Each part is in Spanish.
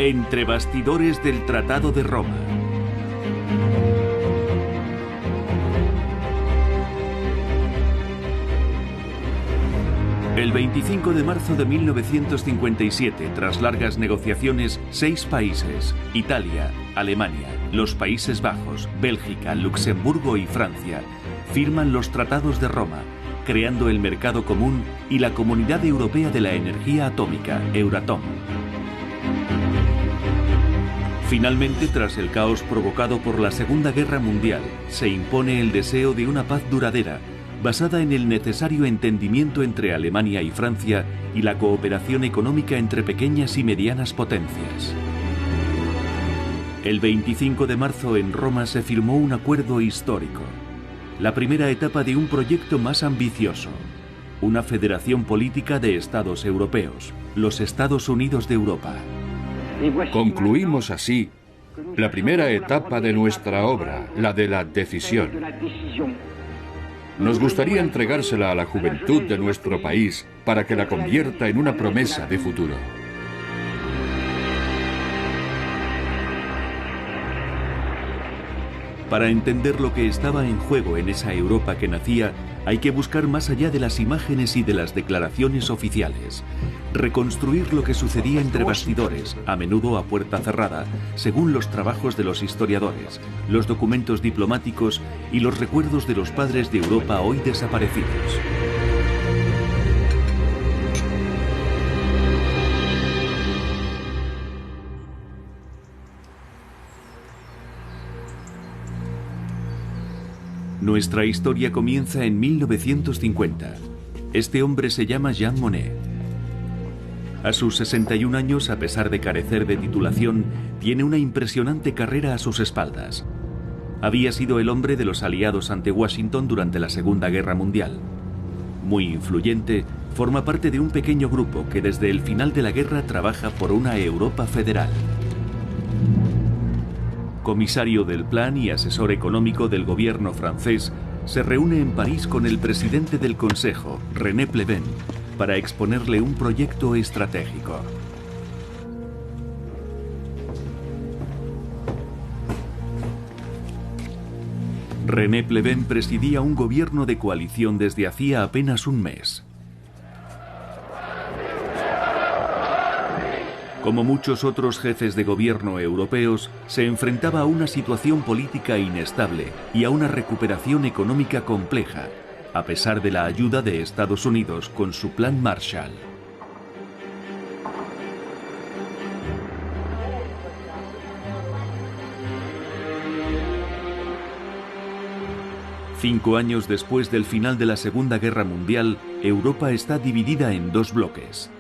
Entre bastidores del Tratado de Roma. El 25 de marzo de 1957, tras largas negociaciones, 6 países, Italia, Alemania, los Países Bajos, Bélgica, Luxemburgo y Francia, firman los Tratados de Roma, creando el Mercado Común y la Comunidad Europea de la Energía Atómica, Euratom. Finalmente, tras el caos provocado por la Segunda Guerra Mundial, se impone el deseo de una paz duradera, basada en el necesario entendimiento entre Alemania y Francia y la cooperación económica entre pequeñas y medianas potencias. El 25 de marzo en Roma se firmó un acuerdo histórico, la primera etapa de un proyecto más ambicioso, una federación política de estados europeos, los Estados Unidos de Europa. Concluimos así la primera etapa de nuestra obra, la de la decisión. Nos gustaría entregársela a la juventud de nuestro país para que la convierta en una promesa de futuro. Para entender lo que estaba en juego en esa Europa que nacía, hay que buscar más allá de las imágenes y de las declaraciones oficiales. Reconstruir lo que sucedía entre bastidores, a menudo a puerta cerrada, según los trabajos de los historiadores, los documentos diplomáticos y los recuerdos de los padres de Europa hoy desaparecidos. Nuestra historia comienza en 1950. Este hombre se llama Jean Monnet. A sus 61 años, a pesar de carecer de titulación, tiene una impresionante carrera a sus espaldas. Había sido el hombre de los aliados ante Washington durante la Segunda Guerra Mundial. Muy influyente, forma parte de un pequeño grupo que desde el final de la guerra trabaja por una Europa federal. Comisario del plan y asesor económico del gobierno francés, se reúne en París con el presidente del Consejo, René Pleven, para exponerle un proyecto estratégico. René Pleven presidía un gobierno de coalición desde hacía apenas un mes. Como muchos otros jefes de gobierno europeos, se enfrentaba a una situación política inestable y a una recuperación económica compleja, a pesar de la ayuda de Estados Unidos con su Plan Marshall. Cinco años después del final de la Segunda Guerra Mundial, Europa está dividida en 2 bloques.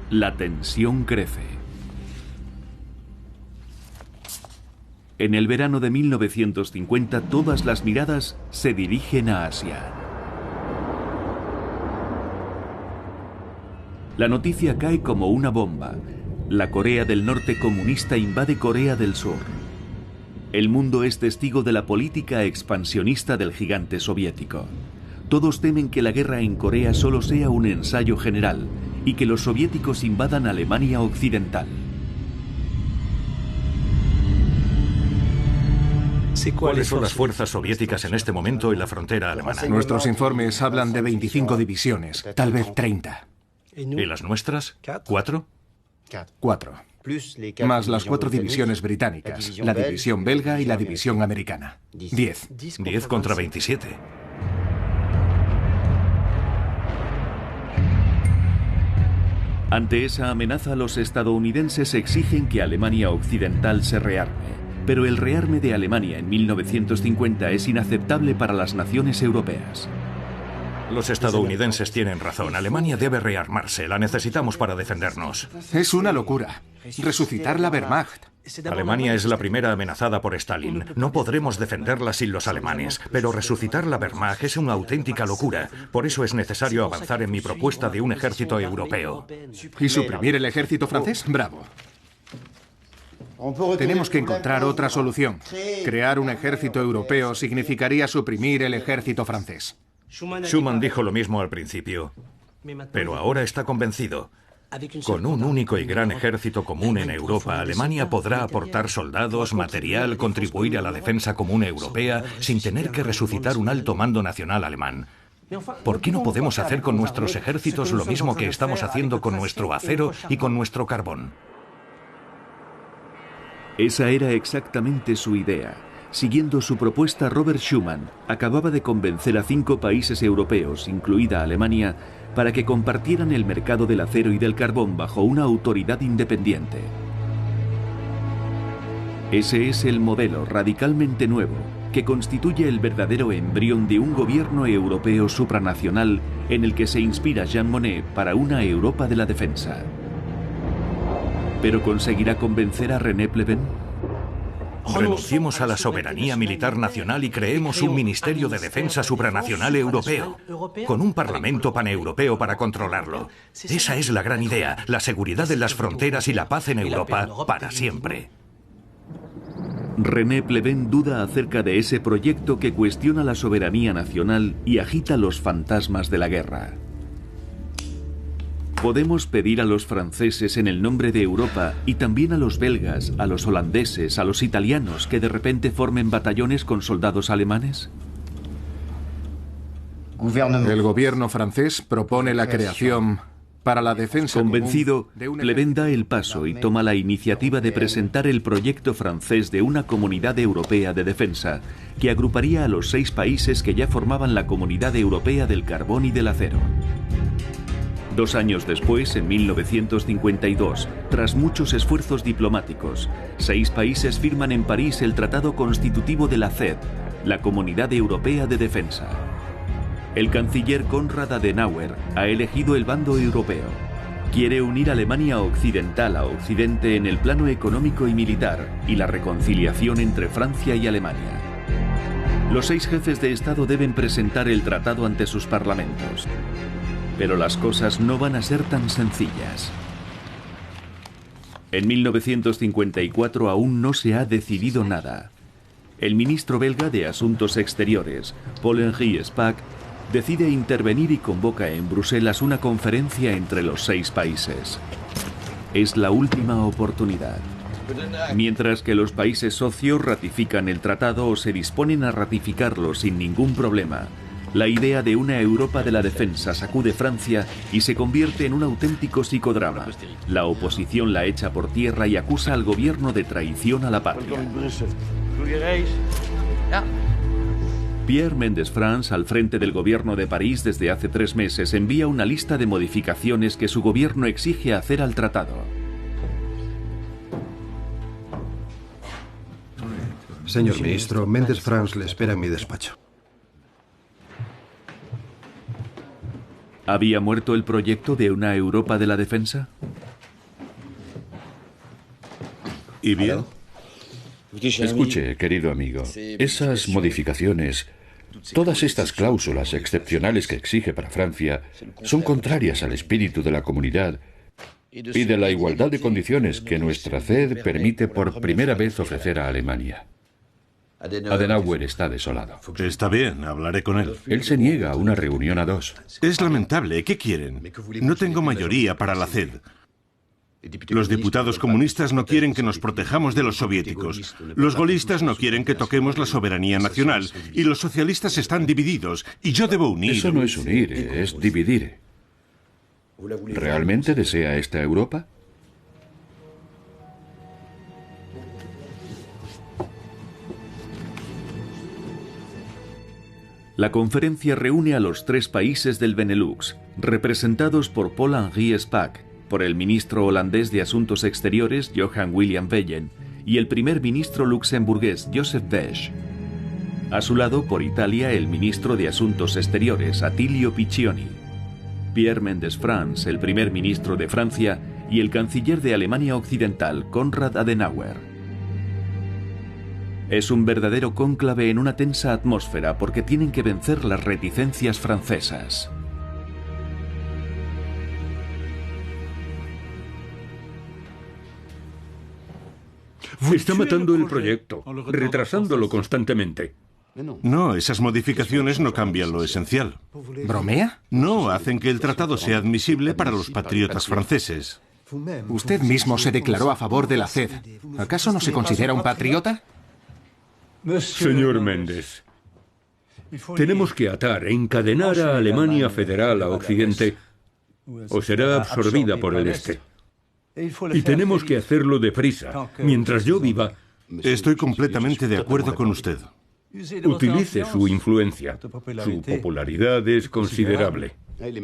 La tensión crece. En el verano de 1950, todas las miradas se dirigen a Asia. La noticia cae como una bomba. La Corea del Norte comunista invade Corea del Sur. El mundo es testigo de la política expansionista del gigante soviético. Todos temen que la guerra en Corea solo sea un ensayo general y que los soviéticos invadan Alemania Occidental. ¿Cuáles son las fuerzas soviéticas en este momento en la frontera alemana? Nuestros informes hablan de 25 divisiones, tal vez 30. ¿Y las nuestras? ¿4? 4. Más las 4 divisiones británicas, la división belga y la división americana. 10. 10 contra 27. Ante esa amenaza, los estadounidenses exigen que Alemania Occidental se rearme. Pero el rearme de Alemania en 1950 es inaceptable para las naciones europeas. Los estadounidenses tienen razón. Alemania debe rearmarse. La necesitamos para defendernos. Es una locura. Resucitar la Wehrmacht. Alemania es la primera amenazada por Stalin. No podremos defenderla sin los alemanes. Pero resucitar la Wehrmacht es una auténtica locura. Por eso es necesario avanzar en mi propuesta de un ejército europeo. ¿Y suprimir el ejército francés? Bravo. Tenemos que encontrar otra solución. Crear un ejército europeo significaría suprimir el ejército francés. Schuman dijo lo mismo al principio, pero ahora está convencido. Con un único y gran ejército común en Europa, Alemania podrá aportar soldados, material, contribuir a la defensa común europea sin tener que resucitar un alto mando nacional alemán. ¿Por qué no podemos hacer con nuestros ejércitos lo mismo que estamos haciendo con nuestro acero y con nuestro carbón? Esa era exactamente su idea. Siguiendo su propuesta, Robert Schuman acababa de convencer a 5 países europeos, incluida Alemania, para que compartieran el mercado del acero y del carbón bajo una autoridad independiente. Ese es el modelo radicalmente nuevo que constituye el verdadero embrión de un gobierno europeo supranacional en el que se inspira Jean Monnet para una Europa de la defensa. ¿Pero conseguirá convencer a René Pleven? Renunciemos a la soberanía militar nacional y creemos un Ministerio de Defensa supranacional europeo, con un Parlamento paneuropeo para controlarlo. Esa es la gran idea, la seguridad en las fronteras y la paz en Europa para siempre. René Pleven duda acerca de ese proyecto que cuestiona la soberanía nacional y agita los fantasmas de la guerra. Podemos pedir a los franceses en el nombre de Europa y también a los belgas, a los holandeses, a los italianos que de repente formen batallones con soldados alemanes. El gobierno francés propone la creación para la defensa Convencido, común de Pleven da el paso y toma la iniciativa de presentar el proyecto francés de una comunidad europea de defensa que agruparía a los 6 países que ya formaban la Comunidad Europea del Carbón y del Acero. 2 años después, en 1952, tras muchos esfuerzos diplomáticos, 6 países firman en París el Tratado Constitutivo de la CED, la Comunidad Europea de Defensa. El canciller Konrad Adenauer ha elegido el bando europeo. Quiere unir Alemania Occidental a Occidente en el plano económico y militar y la reconciliación entre Francia y Alemania. Los 6 jefes de Estado deben presentar el tratado ante sus parlamentos. Pero las cosas no van a ser tan sencillas. En 1954 aún no se ha decidido nada. El ministro belga de Asuntos Exteriores, Paul-Henri Spaak, decide intervenir y convoca en Bruselas una conferencia entre los 6 países. Es la última oportunidad. Mientras que los países socios ratifican el tratado o se disponen a ratificarlo sin ningún problema, la idea de una Europa de la defensa sacude Francia y se convierte en un auténtico psicodrama. La oposición la echa por tierra y acusa al gobierno de traición a la patria. Pierre Mendès France, al frente del gobierno de París desde hace 3 meses, envía una lista de modificaciones que su gobierno exige hacer al tratado. Señor ministro, Mendès France le espera en mi despacho. ¿Había muerto el proyecto de una Europa de la defensa? ¿Y bien? Escuche, querido amigo, esas modificaciones, todas estas cláusulas excepcionales que exige para Francia, son contrarias al espíritu de la comunidad y de la igualdad de condiciones que nuestra CED permite por primera vez ofrecer a Alemania. Adenauer está desolado. Está bien, hablaré con él. Él se niega a una reunión a 2. Es lamentable. ¿Qué quieren? No tengo mayoría para la CED. Los diputados comunistas no quieren que nos protejamos de los soviéticos. Los gaullistas no quieren que toquemos la soberanía nacional. Y los socialistas están divididos. Y yo debo unir. Eso no es unir, es dividir. ¿Realmente desea esta Europa? La conferencia reúne a los 3 países del Benelux, representados por Paul-Henri Spaak, por el ministro holandés de Asuntos Exteriores, Johan William Veyen, y el primer ministro luxemburgués, Joseph Bech. A su lado, por Italia, el ministro de Asuntos Exteriores, Attilio Piccioni. Pierre Mendès France, el primer ministro de Francia, y el canciller de Alemania Occidental, Konrad Adenauer. Es un verdadero cónclave en una tensa atmósfera porque tienen que vencer las reticencias francesas. Está matando el proyecto, retrasándolo constantemente. No, esas modificaciones no cambian lo esencial. ¿Bromea? No, hacen que el tratado sea admisible para los patriotas franceses. Usted mismo se declaró a favor de la CED. ¿Acaso no se considera un patriota? Señor Méndez, tenemos que atar e encadenar a Alemania Federal a Occidente o será absorbida por el Este. Y tenemos que hacerlo deprisa. Mientras yo viva, Estoy completamente de acuerdo con usted. utilice su influencia. Su popularidad es considerable.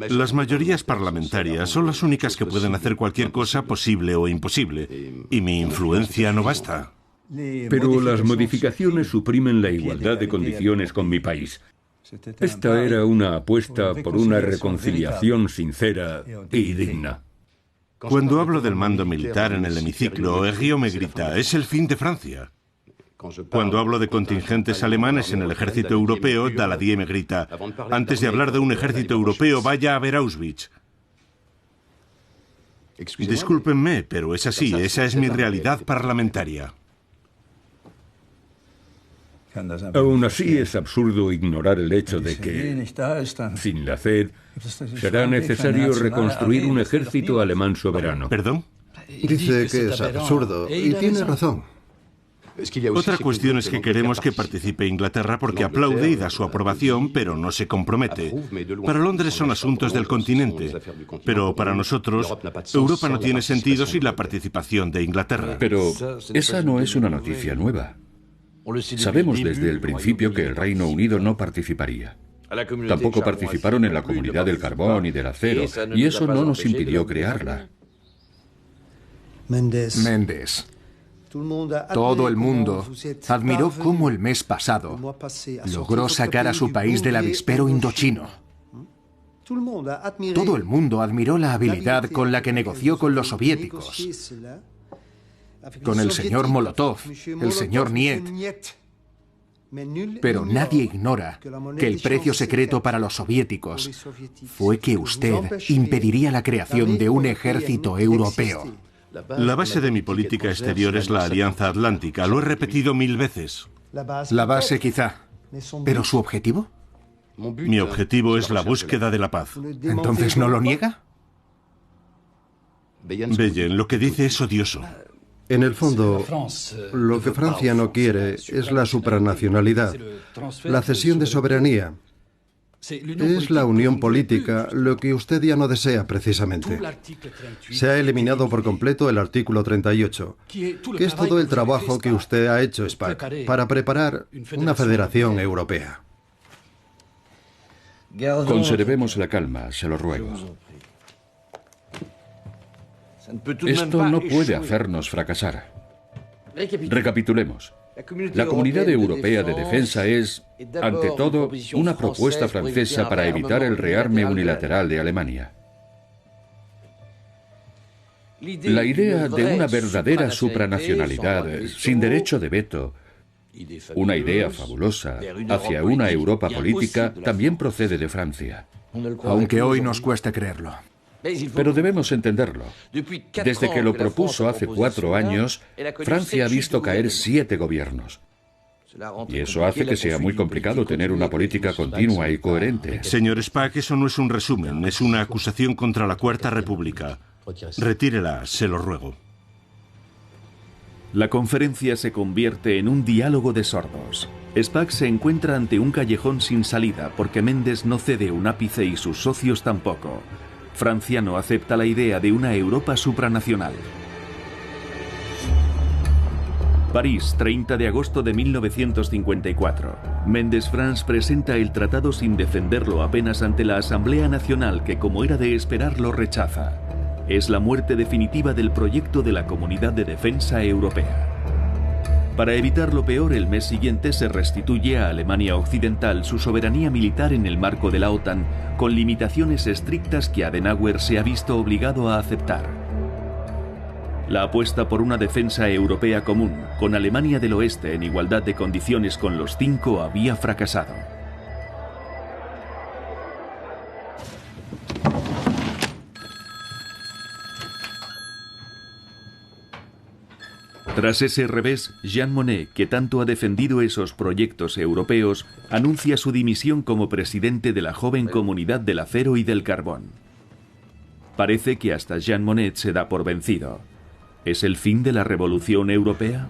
Las mayorías parlamentarias son las únicas que pueden hacer cualquier cosa posible o imposible. Y mi influencia no basta. Pero las modificaciones suprimen la igualdad de condiciones con mi país. Esta era una apuesta por una reconciliación sincera y digna. Cuando hablo del mando militar en el hemiciclo, Herriot me grita, es el fin de Francia. Cuando hablo de contingentes alemanes en el ejército europeo, Daladier me grita, antes de hablar de un ejército europeo, vaya a ver Auschwitz. Discúlpenme, pero es así, esa es mi realidad parlamentaria. Aún así es absurdo ignorar el hecho de que, sin la CED, será necesario reconstruir un ejército alemán soberano. ¿Perdón? Dice que es absurdo y tiene razón. Otra cuestión es que queremos que participe Inglaterra porque aplaude y da su aprobación, pero no se compromete. Para Londres son asuntos del continente, pero para nosotros, Europa no tiene sentido sin la participación de Inglaterra. Pero esa no es una noticia nueva. Sabemos desde el principio que el Reino Unido no participaría. Tampoco participaron en la Comunidad del Carbón y del Acero, y eso no nos impidió crearla. Méndez. Todo el mundo admiró cómo el mes pasado logró sacar a su país del avispero indochino. Todo el mundo admiró la habilidad con la que negoció con los soviéticos, con el señor Molotov, el señor Niet. Pero nadie ignora que el precio secreto para los soviéticos fue que usted impediría la creación de un ejército europeo. La base de mi política exterior es la Alianza Atlántica. Lo he repetido 1000 veces. La base quizá. ¿Pero su objetivo? Mi objetivo es la búsqueda de la paz. ¿Entonces no lo niega? Bellen, lo que dice es odioso. En el fondo, lo que Francia no quiere es la supranacionalidad, la cesión de soberanía. Es la unión política lo que usted ya no desea precisamente. Se ha eliminado por completo el artículo 38, que es todo el trabajo que usted ha hecho, Spaak, para preparar una federación europea. Conservemos la calma, se lo ruego. Esto no puede hacernos fracasar. Recapitulemos. La Comunidad Europea de Defensa es, ante todo, una propuesta francesa para evitar el rearme unilateral de Alemania. La idea de una verdadera supranacionalidad, sin derecho de veto, una idea fabulosa hacia una Europa política, también procede de Francia. Aunque hoy nos cueste creerlo. Pero debemos entenderlo. Desde que lo propuso hace 4 años, Francia ha visto caer 7 gobiernos. Y eso hace que sea muy complicado tener una política continua y coherente. Señor Spaak, eso no es un resumen, es una acusación contra la Cuarta República. Retírela, se lo ruego. La conferencia se convierte en un diálogo de sordos. Spaak se encuentra ante un callejón sin salida porque Méndez no cede un ápice y sus socios tampoco. Francia no acepta la idea de una Europa supranacional. París, 30 de agosto de 1954. Méndez-France presenta el tratado sin defenderlo apenas ante la Asamblea Nacional que, como era de esperar, lo rechaza. Es la muerte definitiva del proyecto de la Comunidad de Defensa Europea. Para evitar lo peor, el mes siguiente se restituye a Alemania Occidental su soberanía militar en el marco de la OTAN, con limitaciones estrictas que Adenauer se ha visto obligado a aceptar. La apuesta por una defensa europea común, con Alemania del Oeste en igualdad de condiciones con los 5, había fracasado. Tras ese revés, Jean Monnet, que tanto ha defendido esos proyectos europeos, anuncia su dimisión como presidente de la joven Comunidad del Acero y del Carbón. Parece que hasta Jean Monnet se da por vencido. ¿Es el fin de la revolución europea?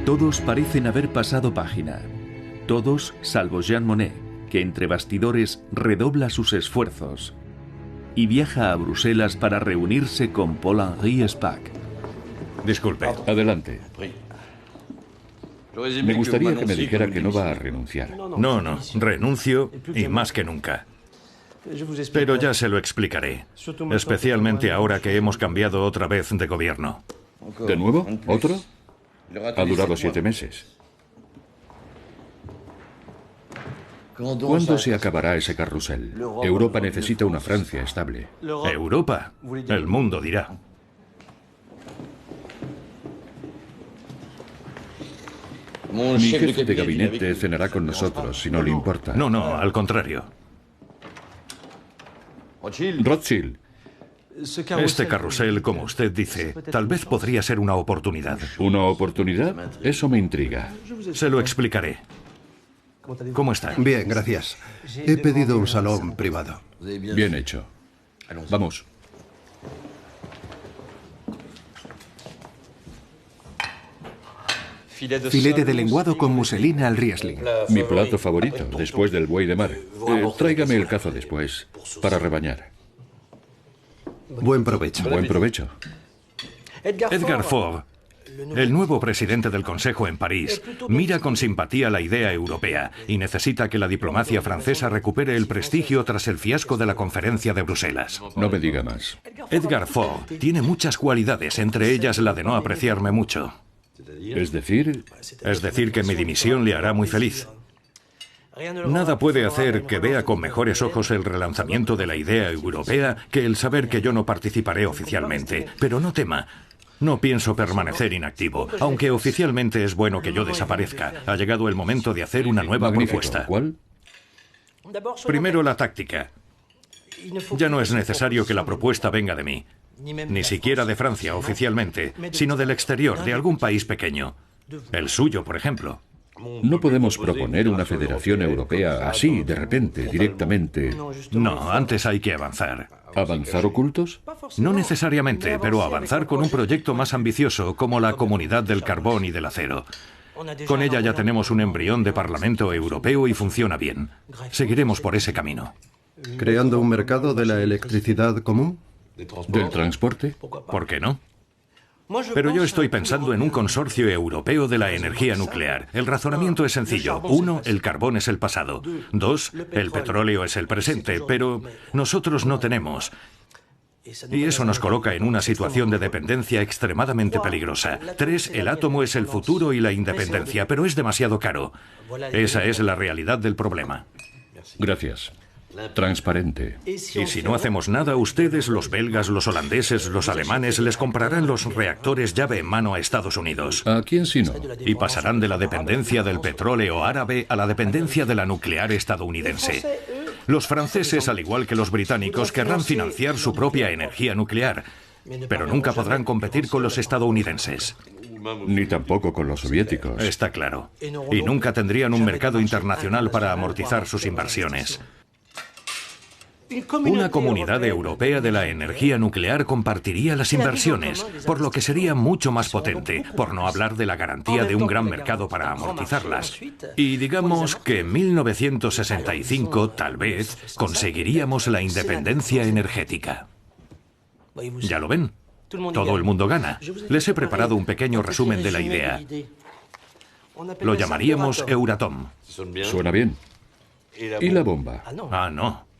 Todos parecen haber pasado página. Todos, salvo Jean Monnet, que entre bastidores redobla sus esfuerzos y viaja a Bruselas para reunirse con Paul-Henri Spaak. Disculpe. Adelante. Me gustaría que me dijera que no va a renunciar. No, renuncio y más que nunca. Pero ya se lo explicaré, especialmente ahora que hemos cambiado otra vez de gobierno. ¿De nuevo? ¿Otro? Ha durado 7 meses. ¿Cuándo se acabará ese carrusel? Europa necesita una Francia estable. ¿Europa? El mundo dirá. Mi jefe de gabinete cenará con nosotros, si no le importa. No, al contrario. Rothschild. Este carrusel, como usted dice, tal vez podría ser una oportunidad. ¿Una oportunidad? Eso me intriga. Se lo explicaré. ¿Cómo está? Bien, gracias. He pedido un salón privado. Bien hecho. Vamos. Filete de lenguado con muselina al Riesling. Mi plato favorito, después del buey de mar. Tráigame el cazo después, para rebañar. Buen provecho. Buen provecho. Edgar Faure, el nuevo presidente del Consejo en París, mira con simpatía la idea europea y necesita que la diplomacia francesa recupere el prestigio tras el fiasco de la conferencia de Bruselas. No me diga más. Edgar Faure tiene muchas cualidades, entre ellas la de no apreciarme mucho. Es decir, que mi dimisión le hará muy feliz. Nada puede hacer que vea con mejores ojos el relanzamiento de la idea europea que el saber que yo no participaré oficialmente. Pero no tema, no pienso permanecer inactivo, aunque oficialmente es bueno que yo desaparezca. Ha llegado el momento de hacer una nueva propuesta. ¿Cuál? Primero, la táctica. Ya no es necesario que la propuesta venga de mí, ni siquiera de Francia oficialmente, sino del exterior, de algún país pequeño. El suyo, por ejemplo. No podemos proponer una federación europea así, de repente, directamente. No, antes hay que avanzar. ¿Avanzar ocultos? No necesariamente, pero avanzar con un proyecto más ambicioso como la Comunidad del Carbón y del Acero. Con ella ya tenemos un embrión de Parlamento Europeo y funciona bien. Seguiremos por ese camino. ¿Creando un mercado de la electricidad común? ¿Del transporte? ¿Por qué no? Pero yo estoy pensando en un consorcio europeo de la energía nuclear. El razonamiento es sencillo. 1, el carbón es el pasado. 2, el petróleo es el presente, pero nosotros no tenemos. Y eso nos coloca en una situación de dependencia extremadamente peligrosa. 3, el átomo es el futuro y la independencia, pero es demasiado caro. Esa es la realidad del problema. Gracias. Transparente. Y si no hacemos nada, ustedes, los belgas, los holandeses, los alemanes, les comprarán los reactores llave en mano a Estados Unidos. ¿A quién si no? Y pasarán de la dependencia del petróleo árabe a la dependencia de la nuclear estadounidense. Los franceses, al igual que los británicos, querrán financiar su propia energía nuclear, pero nunca podrán competir con los estadounidenses. Ni tampoco con los soviéticos. Está claro. Y nunca tendrían un mercado internacional para amortizar sus inversiones. Una comunidad europea de la energía nuclear compartiría las inversiones, por lo que sería mucho más potente, por no hablar de la garantía de un gran mercado para amortizarlas. Y digamos que en 1965, tal vez, conseguiríamos la independencia energética. ¿Ya lo ven? Todo el mundo gana. Les he preparado un pequeño resumen de la idea. Lo llamaríamos Euratom. Suena bien. ¿Y la bomba? Ah, no.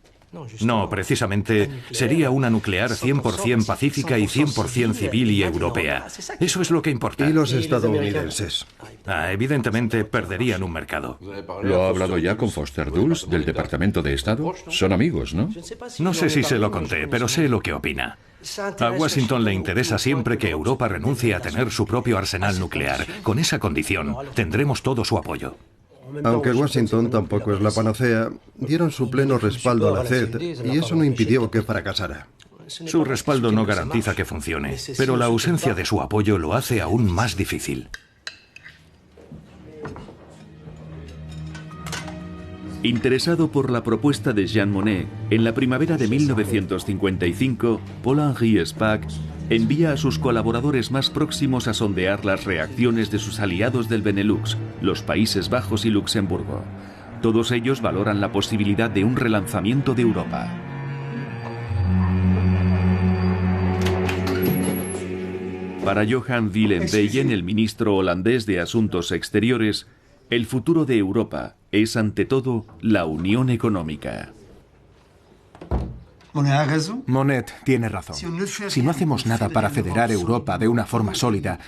No, precisamente sería una nuclear 100% pacífica y 100% civil y europea. Eso es lo que importa. ¿Y los estadounidenses? Evidentemente perderían un mercado. ¿Lo ha hablado ya con Foster Dulles, del Departamento de Estado? Son amigos, ¿no? No sé si se lo conté, pero sé lo que opina. A Washington le interesa siempre que Europa renuncie a tener su propio arsenal nuclear. Con esa condición, tendremos todo su apoyo. Aunque Washington tampoco es la panacea, dieron su pleno respaldo a la CED y eso no impidió que fracasara. Su respaldo no garantiza que funcione, pero la ausencia de su apoyo lo hace aún más difícil. Interesado por la propuesta de Jean Monnet, en la primavera de 1955, Paul-Henri Spaak envía a sus colaboradores más próximos a sondear las reacciones de sus aliados del Benelux, los Países Bajos y Luxemburgo. Todos ellos valoran la posibilidad de un relanzamiento de Europa. Para Johan Willem Beyen, el ministro holandés de Asuntos Exteriores, el futuro de Europa es ante todo la unión económica. Monnet tiene razón. Si no hacemos nada para federar Europa de una forma sólida,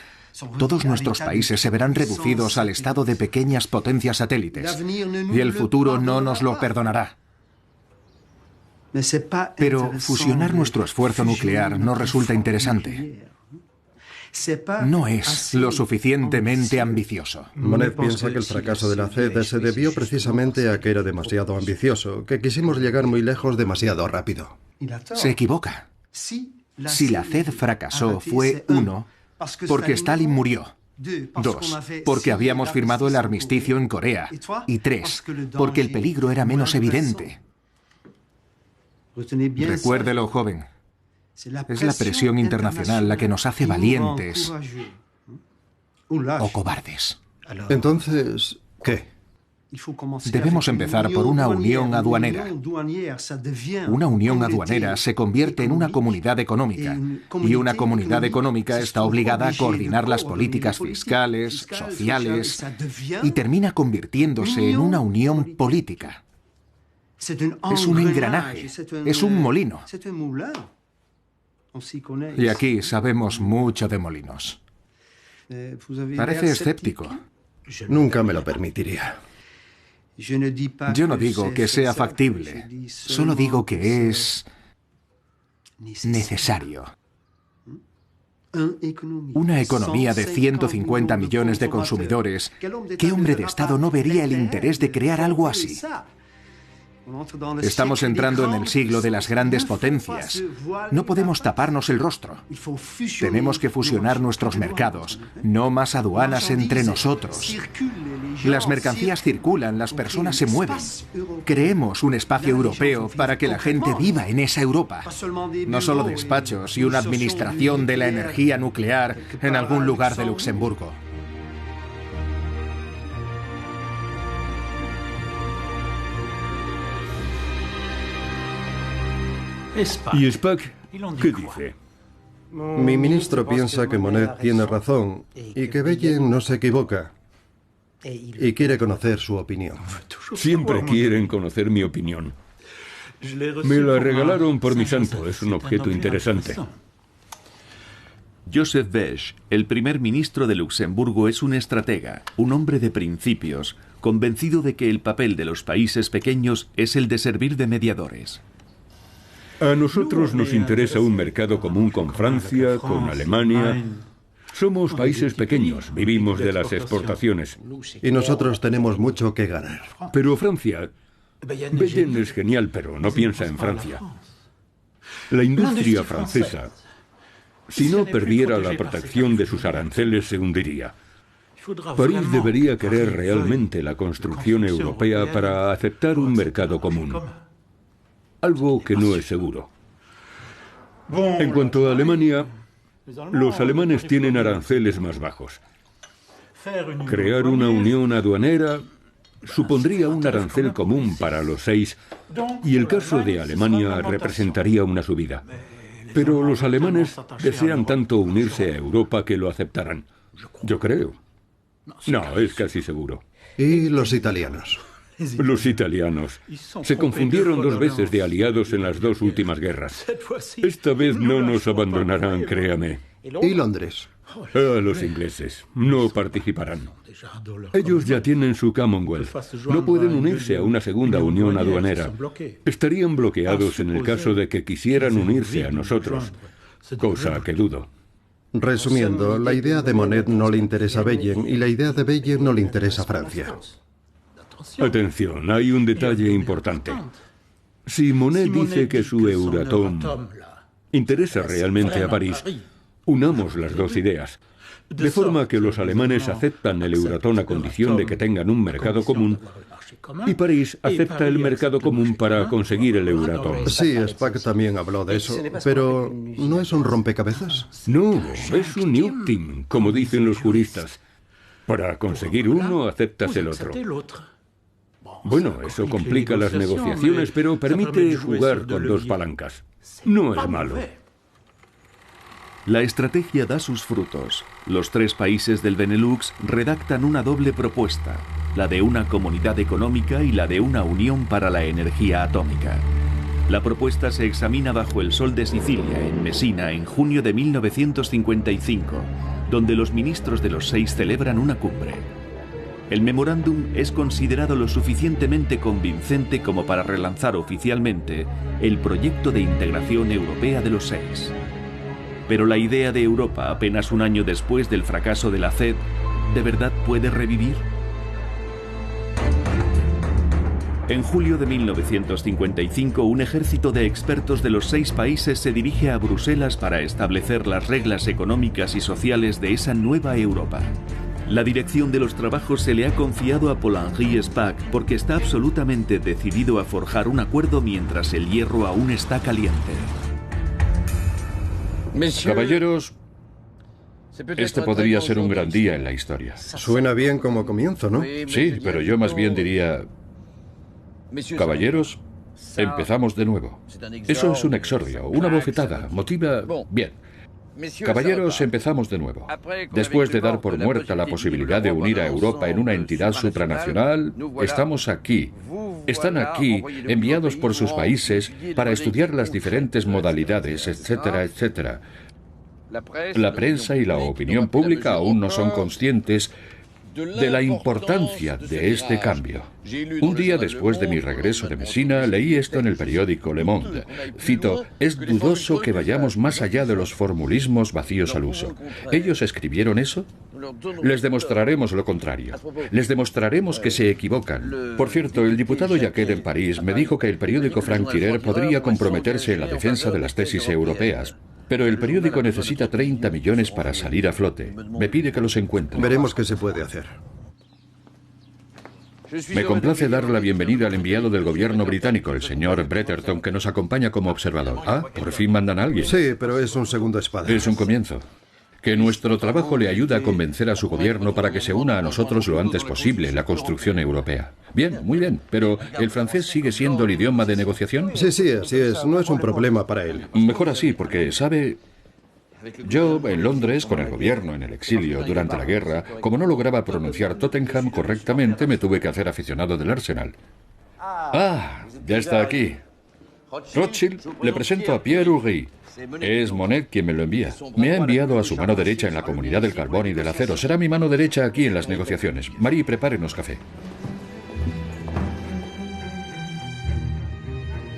todos nuestros países se verán reducidos al estado de pequeñas potencias satélites. Y el futuro no nos lo perdonará. Pero fusionar nuestro esfuerzo nuclear no resulta interesante. No es lo suficientemente ambicioso. Monnet piensa que el fracaso de la CED se debió precisamente a que era demasiado ambicioso, que quisimos llegar muy lejos demasiado rápido. Se equivoca. Si la CED fracasó fue, 1, porque Stalin murió. 2, porque habíamos firmado el armisticio en Corea. Y 3, porque el peligro era menos evidente. Recuérdelo, joven. Es la presión internacional la que nos hace valientes o cobardes. Entonces, ¿qué? Debemos empezar por una unión aduanera. Una unión aduanera se convierte en una comunidad económica, y una comunidad económica está obligada a coordinar las políticas fiscales, sociales, y termina convirtiéndose en una unión política. Es un engranaje, es un molino. Y aquí sabemos mucho de molinos. Parece escéptico. Nunca me lo permitiría. Yo no digo que sea factible, solo digo que es necesario. Una economía de 150 millones de consumidores, ¿qué hombre de Estado no vería el interés de crear algo así? Estamos entrando en el siglo de las grandes potencias. No podemos taparnos el rostro. Tenemos que fusionar nuestros mercados, no más aduanas entre nosotros. Las mercancías circulan, las personas se mueven. Creemos un espacio europeo para que la gente viva en esa Europa. No solo despachos y una administración de la energía nuclear en algún lugar de Luxemburgo. ¿Y Spaak qué dice? Mi ministro piensa que Monnet tiene razón y que Beyen no se equivoca. Y quiere conocer su opinión. Siempre quieren conocer mi opinión. Me la regalaron por mi santo, es un objeto interesante. Joseph Besch, el primer ministro de Luxemburgo, es un estratega, un hombre de principios, convencido de que el papel de los países pequeños es el de servir de mediadores. A nosotros nos interesa un mercado común con Francia, con Alemania. Somos países pequeños, vivimos de las exportaciones. Y nosotros tenemos mucho que ganar. Pero Francia... Beyen es genial, pero no piensa en Francia. La industria francesa, si no perdiera la protección de sus aranceles, se hundiría. París debería querer realmente la construcción europea para aceptar un mercado común. Algo que no es seguro. En cuanto a Alemania, los alemanes tienen aranceles más bajos. Crear una unión aduanera supondría un arancel común para los 6, y el caso de Alemania representaría una subida. Pero los alemanes desean tanto unirse a Europa que lo aceptarán. Yo creo. No, es casi seguro. ¿Y los italianos? Los italianos se confundieron 2 veces de aliados en las 2 últimas guerras. Esta vez no nos abandonarán, créame. ¿Y Londres? Los ingleses no participarán. Ellos ya tienen su Commonwealth. No pueden unirse a una segunda unión aduanera. Estarían bloqueados en el caso de que quisieran unirse a nosotros, cosa que dudo. Resumiendo, la idea de Monnet no le interesa a Beyen y la idea de Beyen no le interesa a Francia. Atención, hay un detalle importante. Si Monet dice que su Euratom interesa realmente a París, unamos las dos ideas, de forma que los alemanes aceptan el Euratom a condición de que tengan un mercado común y París acepta el mercado común para conseguir el Euratom. Sí, Spaak también habló de eso, pero ¿no es un rompecabezas? No, es un Newton, como dicen los juristas. Para conseguir uno, aceptas el otro. Bueno, eso complica las negociaciones, pero permite jugar con dos palancas. No es malo. La estrategia da sus frutos. Los tres países del Benelux redactan una doble propuesta, la de una comunidad económica y la de una unión para la energía atómica. La propuesta se examina bajo el sol de Sicilia, en Mesina, en junio de 1955, donde los ministros de los seis celebran una cumbre. El memorándum es considerado lo suficientemente convincente como para relanzar oficialmente el proyecto de integración europea de los seis. Pero la idea de Europa, apenas un año después del fracaso de la CED, ¿de verdad puede revivir? En julio de 1955, un ejército de expertos de los seis países se dirige a Bruselas para establecer las reglas económicas y sociales de esa nueva Europa. La dirección de los trabajos se le ha confiado a Paul-Henri Spaak porque está absolutamente decidido a forjar un acuerdo mientras el hierro aún está caliente. Caballeros, este podría ser un gran día en la historia. Suena bien como comienzo, ¿no? Sí, pero yo más bien diría... Caballeros, empezamos de nuevo. Eso es un exordio, una bofetada, motiva... Bien. Caballeros, empezamos de nuevo. Después de dar por muerta la posibilidad de unir a Europa en una entidad supranacional, estamos aquí. Están aquí, enviados por sus países, para estudiar las diferentes modalidades, etcétera, etcétera. La prensa y la opinión pública aún no son conscientes de la importancia de este cambio. Un día después de mi regreso de Mesina, leí esto en el periódico Le Monde. Cito, es dudoso que vayamos más allá de los formulismos vacíos al uso. ¿Ellos escribieron eso? Les demostraremos lo contrario. Les demostraremos que se equivocan. Por cierto, el diputado Jacquet en París me dijo que el periódico Franc-Tireur podría comprometerse en la defensa de las tesis europeas. Pero el periódico necesita 30 millones para salir a flote. Me pide que los encuentre. Veremos qué se puede hacer. Me complace dar la bienvenida al enviado del gobierno británico, el señor Bretherton, que nos acompaña como observador. Ah, por fin mandan a alguien. Sí, pero es un segundo espada. Es un comienzo. Que nuestro trabajo le ayude a convencer a su gobierno para que se una a nosotros lo antes posible en la construcción europea. Bien, muy bien, pero ¿el francés sigue siendo el idioma de negociación? Sí, sí, así es. No es un problema para él. Mejor así, porque, ¿sabe? Yo, en Londres, con el gobierno en el exilio durante la guerra, como no lograba pronunciar Tottenham correctamente, me tuve que hacer aficionado del Arsenal. Ah, ya está aquí. Rothschild, le presento a Pierre Ury. Es Monet quien me lo envía. Me ha enviado a su mano derecha en la comunidad del carbón y del acero. Será mi mano derecha aquí en las negociaciones. Marie, prepárenos café.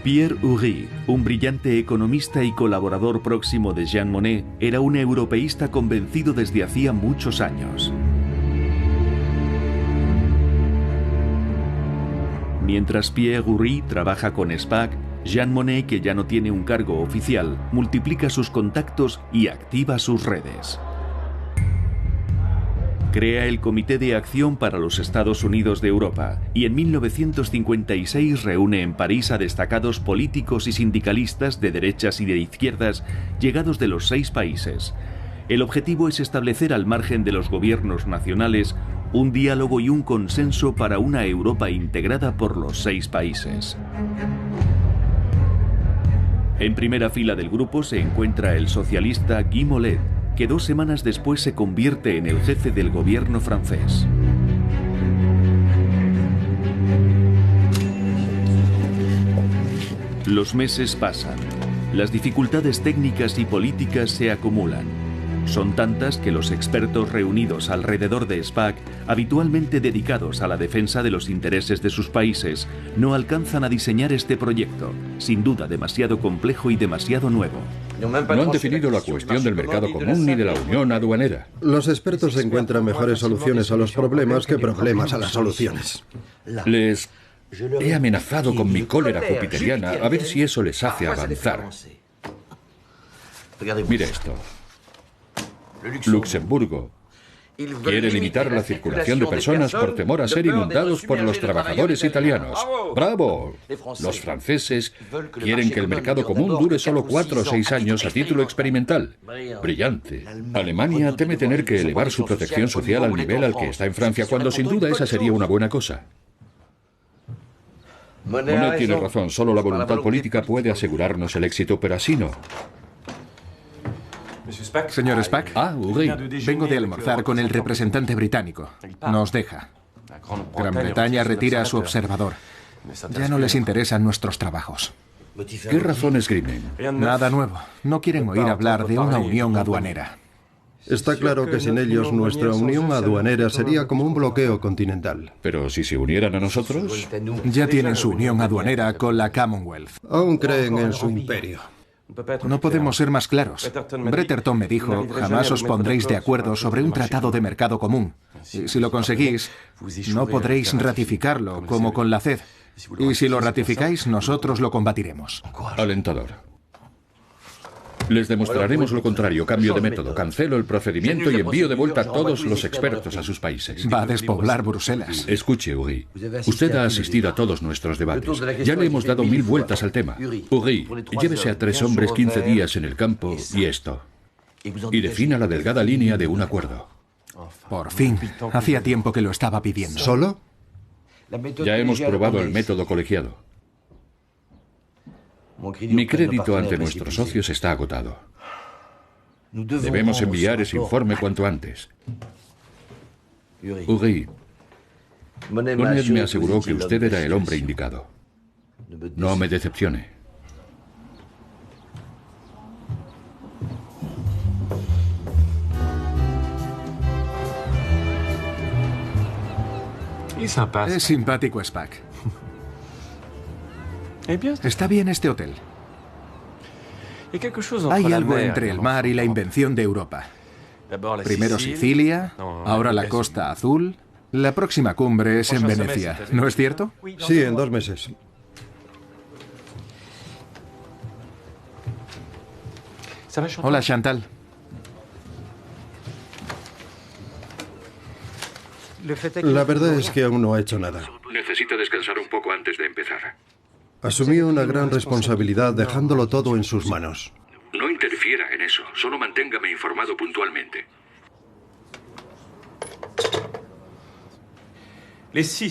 Pierre Ury, un brillante economista y colaborador próximo de Jean Monnet, era un europeísta convencido desde hacía muchos años. Mientras Pierre Ury trabaja con Spaak, Jean Monnet, que ya no tiene un cargo oficial, multiplica sus contactos y activa sus redes. Crea el Comité de Acción para los Estados Unidos de Europa y en 1956 reúne en París a destacados políticos y sindicalistas de derechas y de izquierdas llegados de los 6 países. El objetivo es establecer al margen de los gobiernos nacionales un diálogo y un consenso para una Europa integrada por los 6 países. En primera fila del grupo se encuentra el socialista Guy Mollet, que 2 semanas después se convierte en el jefe del gobierno francés. Los meses pasan. Las dificultades técnicas y políticas se acumulan. Son tantas que los expertos reunidos alrededor de SPAC, habitualmente dedicados a la defensa de los intereses de sus países, no alcanzan a diseñar este proyecto, sin duda demasiado complejo y demasiado nuevo. No han definido la cuestión del mercado común ni de la unión aduanera. Los expertos encuentran mejores soluciones a los problemas que problemas a las soluciones. Les he amenazado con mi cólera jupiteriana a ver si eso les hace avanzar. Mire esto. Luxemburgo quiere limitar la circulación de personas por temor a ser inundados por los trabajadores italianos. ¡Bravo! Los franceses quieren que el mercado común dure solo 4 o 6 años a título experimental. Brillante. Alemania teme tener que elevar su protección social al nivel al que está en Francia, cuando sin duda esa sería una buena cosa. Monet tiene razón, solo la voluntad política puede asegurarnos el éxito, pero así no. Señor SPAC, Uri. vengo de almorzar con el representante británico. Nos deja. Gran Bretaña retira a su observador. Ya no les interesan nuestros trabajos. ¿Qué razones esgrimen? Nada nuevo. No quieren oír hablar de una unión aduanera. Está claro que sin ellos nuestra unión aduanera sería como un bloqueo continental. Pero si se unieran a nosotros... Ya tienen su unión aduanera con la Commonwealth. Aún creen en su imperio. No podemos ser más claros. Bretterton me dijo, jamás os pondréis de acuerdo sobre un tratado de mercado común. Y si lo conseguís, no podréis ratificarlo, como con la CED. Y si lo ratificáis, nosotros lo combatiremos. Alentador. Les demostraremos lo contrario, cambio de método, cancelo el procedimiento y envío de vuelta a todos los expertos a sus países. Va a despoblar Bruselas. Escuche, Uri. Usted ha asistido a todos nuestros debates. Ya le hemos dado 1000 vueltas al tema. Uri, llévese a 3 hombres 15 días en el campo y esto. Y defina la delgada línea de un acuerdo. Por fin. Hacía tiempo que lo estaba pidiendo. ¿Solo? Ya hemos probado el método colegiado. Mi crédito ante nuestros socios está agotado. Debemos enviar ese informe cuanto antes. Uri, Monet me aseguró que usted era el hombre indicado. No me decepcione. Es simpático, SPAC. Está bien este hotel. Hay algo entre el mar y la invención de Europa. Primero Sicilia, ahora la Costa Azul. La próxima cumbre es en Venecia, ¿no es cierto? Sí, en 2 meses. Hola, Chantal. La verdad es que aún no ha hecho nada. Necesita descansar un poco antes de empezar. Asumió una gran responsabilidad dejándolo todo en sus manos. No interfiera en eso, solo manténgame informado puntualmente.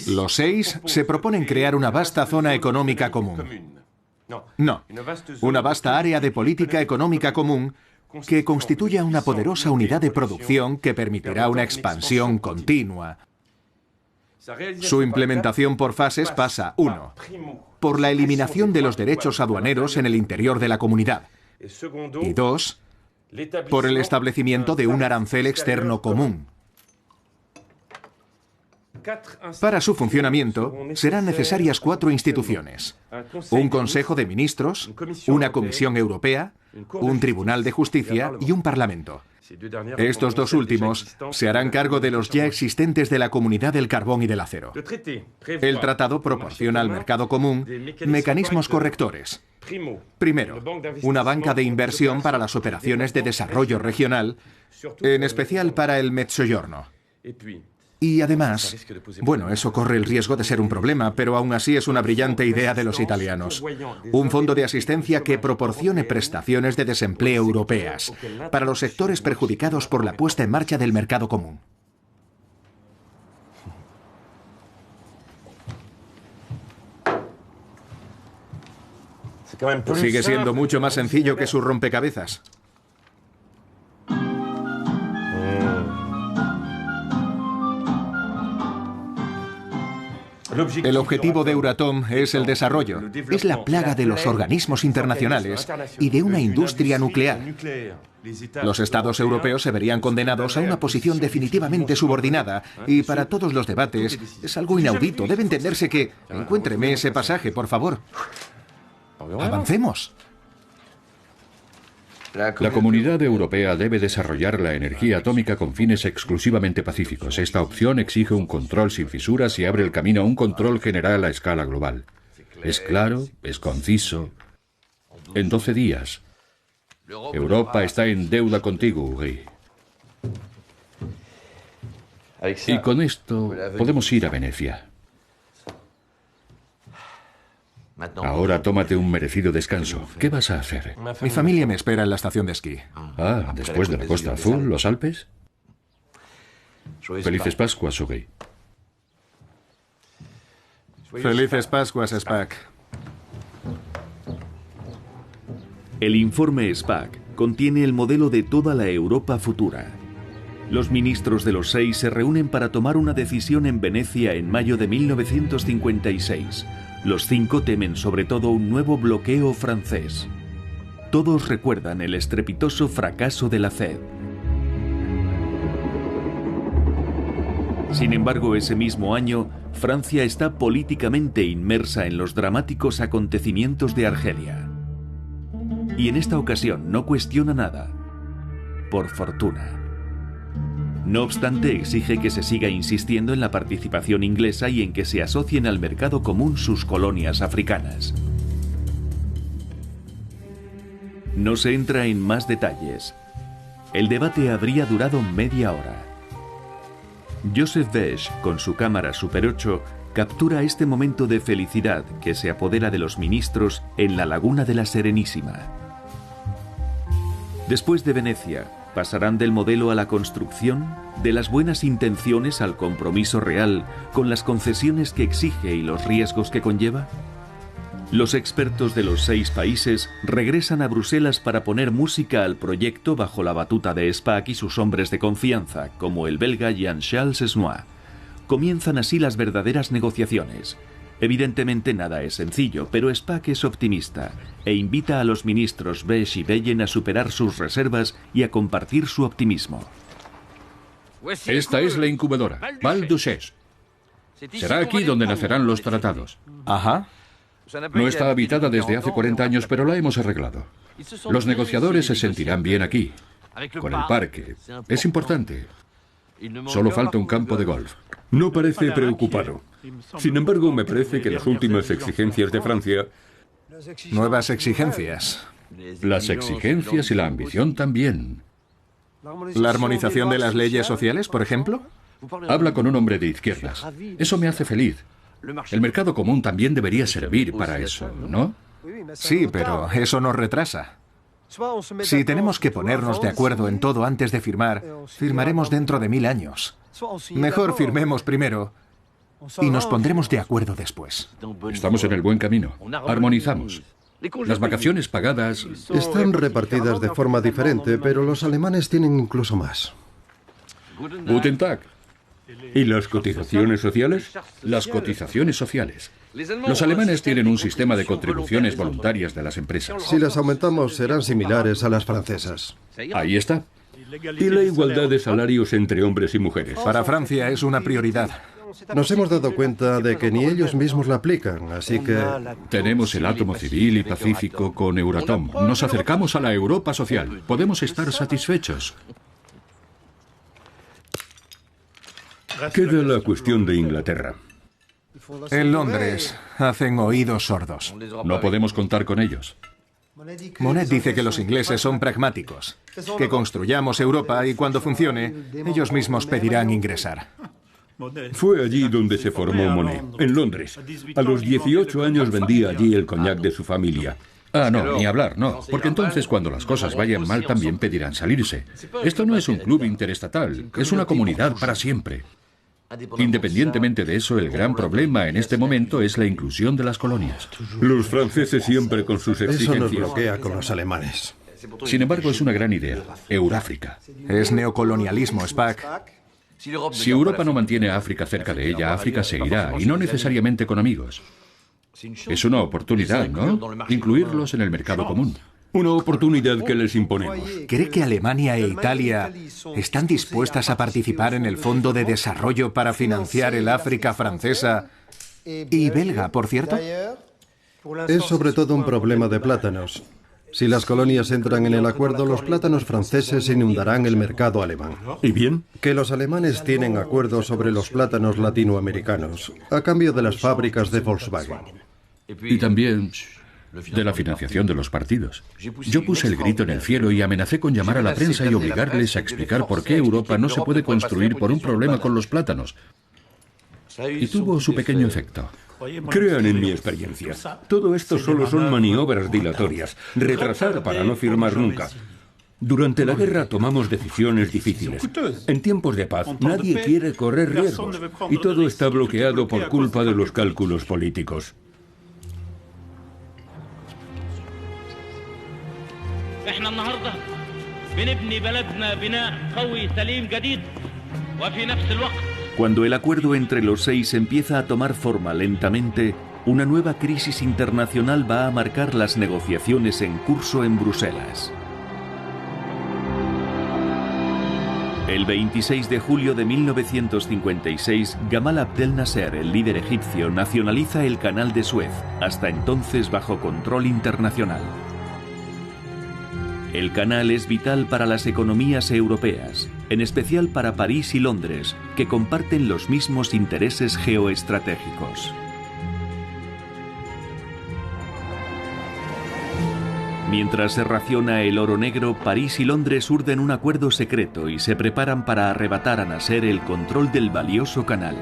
Los 6 se proponen crear una vasta zona económica común. No, una vasta área de política económica común que constituya una poderosa unidad de producción que permitirá una expansión continua. Su implementación por fases pasa, 1, por la eliminación de los derechos aduaneros en el interior de la comunidad, y 2, por el establecimiento de un arancel externo común. Para su funcionamiento serán necesarias 4 instituciones: un Consejo de Ministros, una Comisión Europea, un Tribunal de Justicia y un Parlamento. Estos 2 últimos se harán cargo de los ya existentes de la Comunidad del Carbón y del Acero. El tratado proporciona al mercado común mecanismos correctores. Primero, una banca de inversión para las operaciones de desarrollo regional, en especial para el Mezzogiorno. Y además, bueno, eso corre el riesgo de ser un problema, pero aún así es una brillante idea de los italianos. Un fondo de asistencia que proporcione prestaciones de desempleo europeas para los sectores perjudicados por la puesta en marcha del mercado común. Sigue siendo mucho más sencillo que su rompecabezas. El objetivo de Euratom es el desarrollo. Es la plaga de los organismos internacionales y de una industria nuclear. Los estados europeos se verían condenados a una posición definitivamente subordinada y para todos los debates es algo inaudito. Debe entenderse que... Encuéntreme ese pasaje, por favor. Avancemos. La Comunidad Europea debe desarrollar la energía atómica con fines exclusivamente pacíficos. Esta opción exige un control sin fisuras y abre el camino a un control general a escala global. Es claro, es conciso. En 12 días. Europa está en deuda contigo, Uri. Y con esto podemos ir a Venecia. Ahora tómate un merecido descanso. ¿Qué vas a hacer? Mi familia me espera en la estación de esquí. Ah, después de la Costa Azul, los Alpes. Felices Pascuas, Uri. Felices Pascuas, Spaak. El informe Spaak contiene el modelo de toda la Europa futura. Los ministros de los 6 se reúnen para tomar una decisión en Venecia en mayo de 1956. Los 5 temen sobre todo un nuevo bloqueo francés. Todos recuerdan el estrepitoso fracaso de la CED. Sin embargo, ese mismo año, Francia está políticamente inmersa en los dramáticos acontecimientos de Argelia. Y en esta ocasión no cuestiona nada, por fortuna. No obstante, exige que se siga insistiendo en la participación inglesa y en que se asocien al mercado común sus colonias africanas. No se entra en más detalles. El debate habría durado media hora. Joseph Besch, con su cámara Super 8, captura este momento de felicidad que se apodera de los ministros en la laguna de la Serenísima. Después de Venecia, pasarán del modelo a la construcción, de las buenas intenciones al compromiso real, con las concesiones que exige y los riesgos que conlleva. Los expertos de los 6 países regresan a Bruselas para poner música al proyecto bajo la batuta de Spaak y sus hombres de confianza, como el belga Jean-Charles Snoy. Comienzan así las verdaderas negociaciones. Evidentemente nada es sencillo, pero Spaak es optimista e invita a los ministros Besch y Beyen a superar sus reservas y a compartir su optimismo. Esta es la incubadora, Val d'Uixés. Será aquí donde nacerán los tratados. Ajá. No está habitada desde hace 40 años, pero la hemos arreglado. Los negociadores se sentirán bien aquí, con el parque. Es importante. Solo falta un campo de golf. No parece preocupado. Sin embargo, me parece que las últimas exigencias de Francia... Nuevas exigencias. Las exigencias y la ambición también. ¿La armonización de las leyes sociales, por ejemplo? Habla con un hombre de izquierdas. Eso me hace feliz. El mercado común también debería servir para eso, ¿no? Sí, pero eso nos retrasa. Si tenemos que ponernos de acuerdo en todo antes de firmar, firmaremos dentro de 1000 años. Mejor firmemos primero y nos pondremos de acuerdo después. Estamos en el buen camino. Armonizamos. Las vacaciones pagadas... Están repartidas de forma diferente, pero los alemanes tienen incluso más. Guten Tag. ¿Y las cotizaciones sociales? Las cotizaciones sociales. Los alemanes tienen un sistema de contribuciones voluntarias de las empresas. Si las aumentamos, serán similares a las francesas. Ahí está. ¿Y la igualdad de salarios entre hombres y mujeres? Para Francia es una prioridad. Nos hemos dado cuenta de que ni ellos mismos la aplican, así que... Tenemos el átomo civil y pacífico con Euratom. Nos acercamos a la Europa social. Podemos estar satisfechos. Queda la cuestión de Inglaterra. En Londres hacen oídos sordos. No podemos contar con ellos. Monet dice que los ingleses son pragmáticos, que construyamos Europa y cuando funcione, ellos mismos pedirán ingresar. Fue allí donde se formó Monet, en Londres. A los 18 años vendía allí el coñac de su familia. Ah, no, ni hablar, no. Porque entonces cuando las cosas vayan mal también pedirán salirse. Esto no es un club interestatal, es una comunidad para siempre. Independientemente de eso, el gran problema en este momento es la inclusión de las colonias. Los franceses siempre con sus Eso exigencias. nos bloquea con los alemanes. Sin embargo, es una gran idea. Euráfrica. Es neocolonialismo, Spaak. Si Europa no mantiene a África cerca de ella, África se irá, y no necesariamente con amigos. Es una oportunidad, ¿no? Incluirlos en el mercado común. Una oportunidad que les imponemos. ¿Cree que Alemania e Italia están dispuestas a participar en el Fondo de Desarrollo para financiar el África francesa y belga, por cierto? Es sobre todo un problema de plátanos. Si las colonias entran en el acuerdo, los plátanos franceses inundarán el mercado alemán. ¿Y bien? Que los alemanes tienen acuerdos sobre los plátanos latinoamericanos, a cambio de las fábricas de Volkswagen. Y también de la financiación de los partidos. Yo puse el grito en el cielo y amenacé con llamar a la prensa y obligarles a explicar por qué Europa no se puede construir por un problema con los plátanos. Y tuvo su pequeño efecto. Crean en mi experiencia. Todo esto solo son maniobras dilatorias. Retrasar para no firmar nunca. Durante la guerra tomamos decisiones difíciles. En tiempos de paz nadie quiere correr riesgos. Y todo está bloqueado por culpa de los cálculos políticos. احنا النهارده بنبني بلدنا بناء قوي سليم جديد وفي نفس الوقت. Cuando el acuerdo entre los 6 empieza a tomar forma lentamente, una nueva crisis internacional va a marcar las negociaciones en curso en Bruselas. El 26 de julio de 1956, Gamal Abdel Nasser, el líder egipcio, nacionaliza el Canal de Suez, hasta entonces bajo control internacional. El canal es vital para las economías europeas, en especial para París y Londres, que comparten los mismos intereses geoestratégicos. Mientras se raciona el oro negro, París y Londres urden un acuerdo secreto y se preparan para arrebatar a Nasser el control del valioso canal.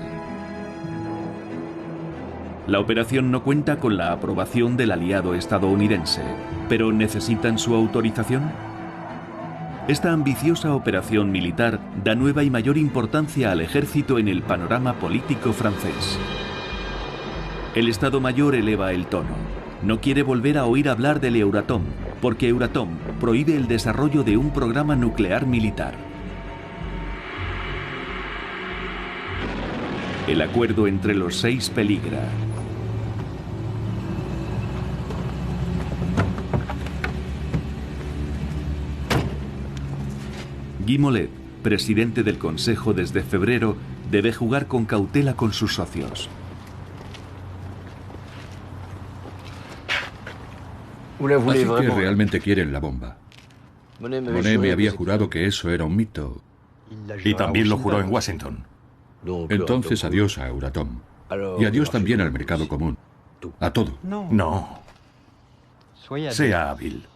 La operación no cuenta con la aprobación del aliado estadounidense, pero ¿necesitan su autorización? Esta ambiciosa operación militar da nueva y mayor importancia al ejército en el panorama político francés. El Estado Mayor eleva el tono. No quiere volver a oír hablar del Euratom, porque Euratom prohíbe el desarrollo de un programa nuclear militar. El acuerdo entre los 6 peligra. Guy Mollet, presidente del Consejo desde febrero, debe jugar con cautela con sus socios. Así que realmente quieren la bomba. Monet me había jurado que eso era un mito. Y también lo juró en Washington. Entonces adiós a Euratom. Y adiós también al mercado común. A todo. No. Sea hábil.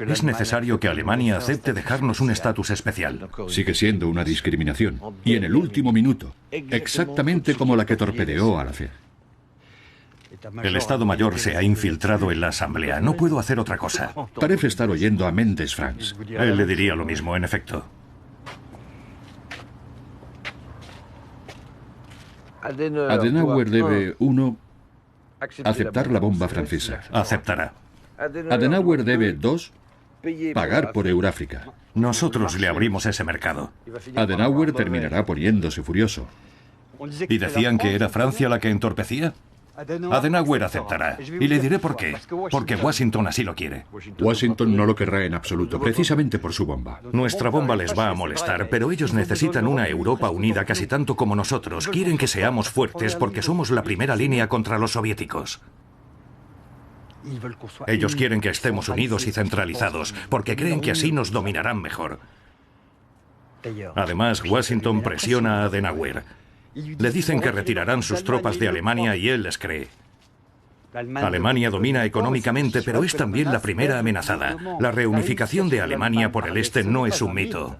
Es necesario que Alemania acepte dejarnos un estatus especial. Sigue siendo una discriminación. Y en el último minuto. Exactamente como la que torpedeó a la FED. El Estado Mayor se ha infiltrado en la Asamblea. No puedo hacer otra cosa. Parece estar oyendo a Mendes France. Él le diría lo mismo, en efecto. Adenauer debe, 1, aceptar la bomba francesa. Aceptará. Adenauer debe, 2, pagar por Euráfrica. Nosotros le abrimos ese mercado. Adenauer terminará poniéndose furioso. ¿Y decían que era Francia la que entorpecía? Adenauer aceptará. Y le diré por qué. Porque Washington así lo quiere. Washington no lo querrá en absoluto, precisamente por su bomba. Nuestra bomba les va a molestar, pero ellos necesitan una Europa unida casi tanto como nosotros. Quieren que seamos fuertes porque somos la primera línea contra los soviéticos. Ellos quieren que estemos unidos y centralizados, porque creen que así nos dominarán mejor. Además, Washington presiona a Adenauer. Le dicen que retirarán sus tropas de Alemania y él les cree. Alemania domina económicamente, pero es también la primera amenazada. La reunificación de Alemania por el este no es un mito.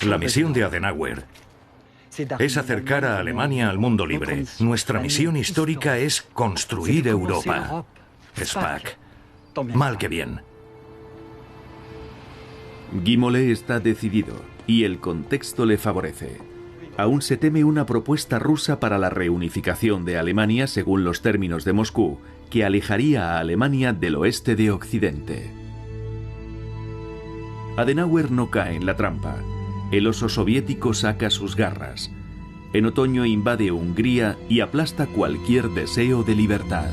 La misión de Adenauer es acercar a Alemania al mundo libre. Nuestra misión histórica es construir Europa. SPAC. Mal que bien. Guy Mollet está decidido y el contexto le favorece. Aún se teme una propuesta rusa para la reunificación de Alemania según los términos de Moscú, que alejaría a Alemania del oeste de Occidente. Adenauer no cae en la trampa. El oso soviético saca sus garras. En otoño invade Hungría y aplasta cualquier deseo de libertad.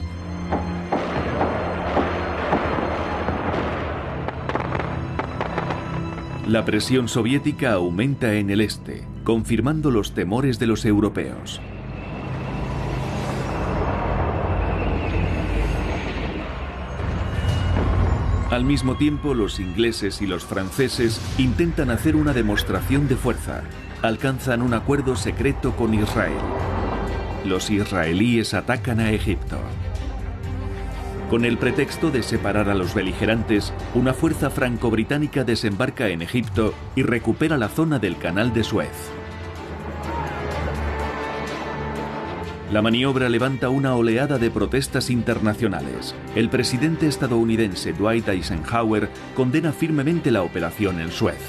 La presión soviética aumenta en el este, confirmando los temores de los europeos. Al mismo tiempo, los ingleses y los franceses intentan hacer una demostración de fuerza. Alcanzan un acuerdo secreto con Israel. Los israelíes atacan a Egipto. Con el pretexto de separar a los beligerantes, una fuerza franco-británica desembarca en Egipto y recupera la zona del Canal de Suez. La maniobra levanta una oleada de protestas internacionales. El presidente estadounidense Dwight Eisenhower condena firmemente la operación en Suez.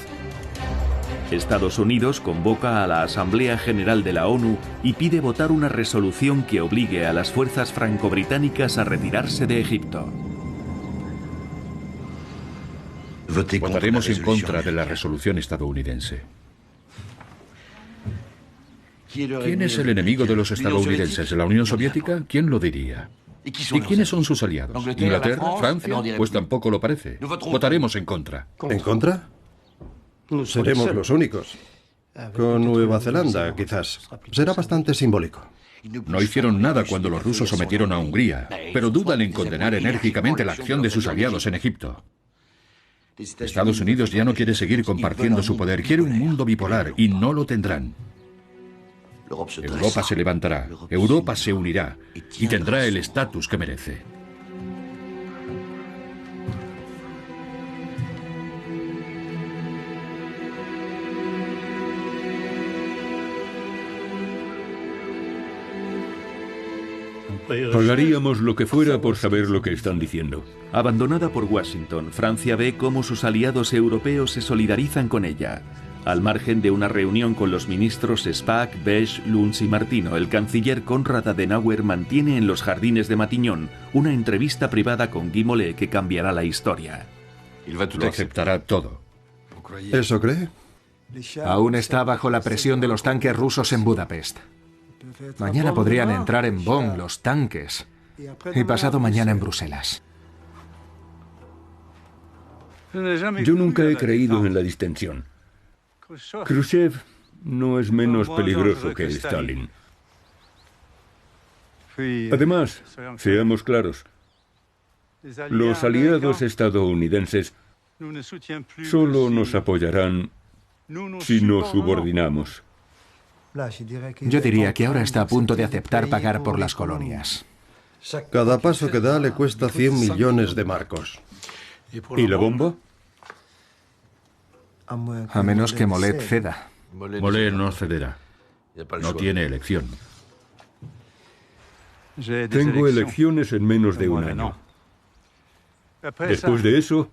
Estados Unidos convoca a la Asamblea General de la ONU y pide votar una resolución que obligue a las fuerzas franco-británicas a retirarse de Egipto. Votaremos en contra de la resolución estadounidense. ¿Quién es el enemigo de los estadounidenses? ¿La Unión Soviética? ¿Quién lo diría? ¿Y quiénes son sus aliados? ¿Inglaterra? ¿Francia? Pues tampoco lo parece. Votaremos en contra. ¿En contra? Seremos los únicos. Con Nueva Zelanda, quizás. Será bastante simbólico. No hicieron nada cuando los rusos sometieron a Hungría, pero dudan en condenar enérgicamente la acción de sus aliados en Egipto. Estados Unidos ya no quiere seguir compartiendo su poder, quiere un mundo bipolar y no lo tendrán. Europa se levantará, Europa se unirá y tendrá el estatus que merece. Pagaríamos lo que fuera por saber lo que están diciendo. Abandonada por Washington, Francia ve cómo sus aliados europeos se solidarizan con ella. Al margen de una reunión con los ministros Spaak, Besch, Luns y Martino, el canciller Konrad Adenauer mantiene en los jardines de Matignon una entrevista privada con Guy Mollet que cambiará la historia. Lo aceptará todo. ¿Eso cree? Aún está bajo la presión de los tanques rusos en Budapest. Mañana podrían entrar en Bonn los tanques y pasado mañana en Bruselas. Yo nunca he creído en la distensión. Khrushchev no es menos peligroso que Stalin. Además, seamos claros, los aliados estadounidenses solo nos apoyarán si nos subordinamos. Yo diría que ahora está a punto de aceptar pagar por las colonias. Cada paso que da le cuesta 100 millones de marcos. ¿Y la bomba? A menos que Mollet ceda. Mollet no cederá. No tiene elección. Tengo elecciones en menos de un año. Después de eso,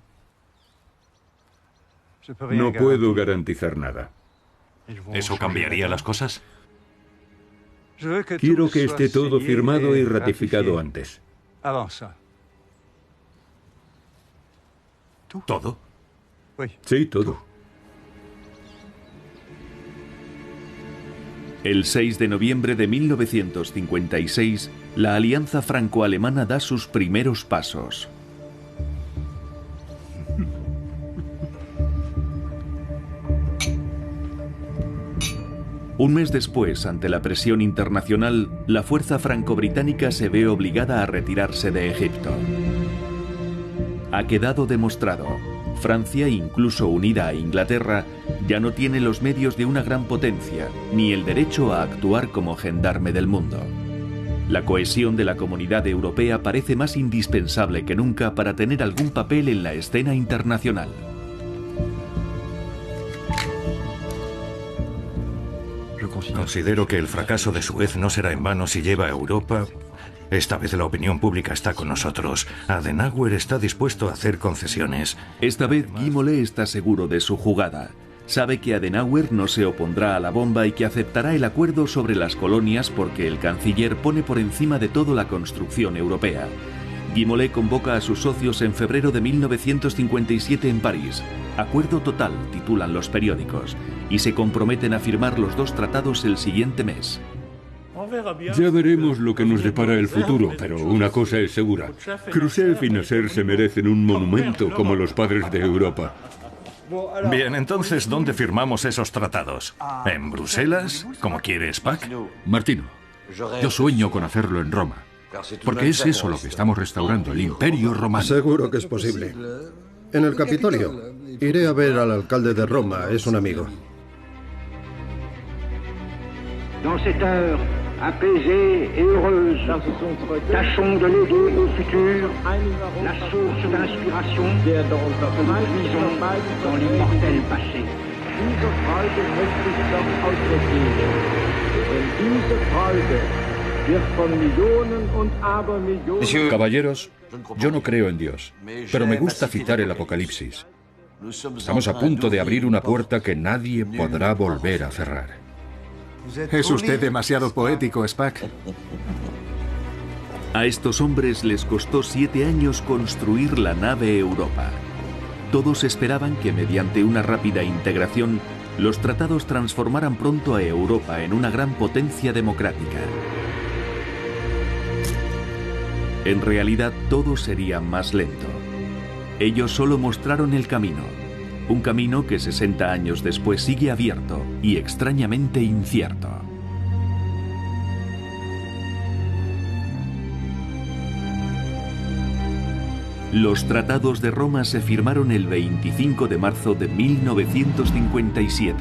no puedo garantizar nada. ¿Eso cambiaría las cosas? Quiero que esté todo firmado y ratificado antes. ¿Todo? Sí, todo. El 6 de noviembre de 1956, la alianza franco-alemana da sus primeros pasos. Un mes después, ante la presión internacional, la fuerza franco-británica se ve obligada a retirarse de Egipto. Ha quedado demostrado, Francia, incluso unida a Inglaterra, ya no tiene los medios de una gran potencia, ni el derecho a actuar como gendarme del mundo. La cohesión de la comunidad europea parece más indispensable que nunca para tener algún papel en la escena internacional. Considero que el fracaso de Suez no será en vano si lleva a Europa. Esta vez la opinión pública está con nosotros. Adenauer está dispuesto a hacer concesiones. Esta vez Guy Mollet está seguro de su jugada. Sabe que Adenauer no se opondrá a la bomba y que aceptará el acuerdo sobre las colonias porque el canciller pone por encima de todo la construcción europea. Guy Mollet convoca a sus socios en febrero de 1957 en París. Acuerdo total, titulan los periódicos, y se comprometen a firmar los dos tratados el siguiente mes. Ya veremos lo que nos depara el futuro, pero una cosa es segura. Khrushchev y Nasser se merecen un monumento como los padres de Europa. Bien, entonces, ¿dónde firmamos esos tratados? ¿En Bruselas, como quiere Spack? Martino, yo sueño con hacerlo en Roma. Porque es eso lo que estamos restaurando, el Imperio Romano. Seguro que es posible. En el Capitolio. Iré a ver al alcalde de Roma, es un amigo. Dans cette heure apaisée et heureuse, tâchons de léguer au futur la source d'inspiration que nous puisons dans l'immortel passé. Diese Freude möchte ich doch ausdrücken. Denn diese Freude wird von Millionen und Abermillionen... Caballeros, yo no creo en Dios, pero me gusta citar el Apocalipsis. Estamos a punto de abrir una puerta que nadie podrá volver a cerrar. Es usted demasiado poético, Spack. A estos hombres les costó 7 años construir la nave Europa. Todos esperaban que mediante una rápida integración, los tratados transformaran pronto a Europa en una gran potencia democrática. En realidad, todo sería más lento. Ellos solo mostraron el camino. Un camino que 60 años después sigue abierto y extrañamente incierto. Los tratados de Roma se firmaron el 25 de marzo de 1957.